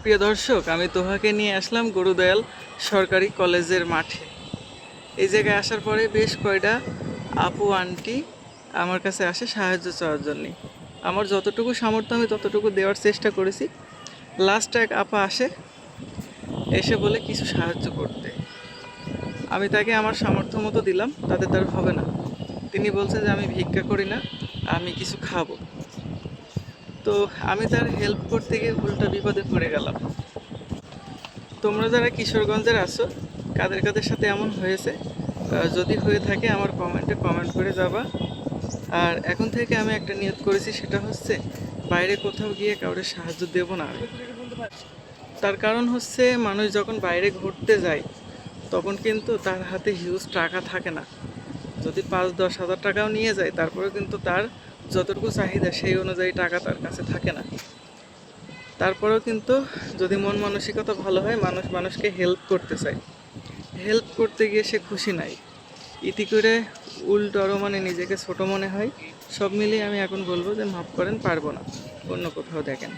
প্রিয় দর্শক, আমি তোহাকে নিয়ে আসলাম গুরুদয়াল সরকারি কলেজের মাঠে। এই জায়গায় আসার পরে বেশ কয়টা আপু আন্টি আমার কাছে আসে সাহায্য চাওয়ার জন্যে। আমার যতটুকু সামর্থ্য আমি ততটুকু দেওয়ার চেষ্টা করেছি। লাস্ট এক আপা আসে, এসে বলে কিছু সাহায্য করতে। আমি তাকে আমার সামর্থ্য মতো দিলাম, তাতে তার হবে না। তিনি বলছে যে আমি ভিক্ষা করি না, আমি কিছু খাবো। তো আমি তার হেল্প করতে গিয়ে উল্টা বিপদে পড়ে গেলাম। তোমরা যারা কিশোরগঞ্জের আছো, কাদের কাদের সাথে এমন হয়েছে, যদি হয়ে থাকে আমার কমেন্টে কমেন্ট করে যাবা। আর এখন থেকে আমি একটা নিয়ত করেছি, সেটা হচ্ছে বাইরে কোথাও গিয়ে কাউকে সাহায্য দেব না আমি। তার কারণ হচ্ছে মানুষ যখন বাইরে ঘুরতে যায় তখন কিন্তু তার হাতে হিউজ টাকা থাকে না। যদি 5-10 হাজার টাকাও নিয়ে যায়, তারপরেও কিন্তু তার যতটুকু চাহিদা সেই অনুযায়ী টাকা তার কাছে থাকে না। তারপরেও কিন্তু যদি মন মানসিকতা ভালো হয়, মানুষ মানুষকে হেল্প করতে চায়। হেল্প করতে গিয়ে সে খুশি নাই, ইতি করে উল্টো আরও নিজেকে ছোট মনে হয়। সব মিলিয়ে আমি এখন বলবো যে মাফ করেন, পারবো না, অন্য কোথাও দেখেন।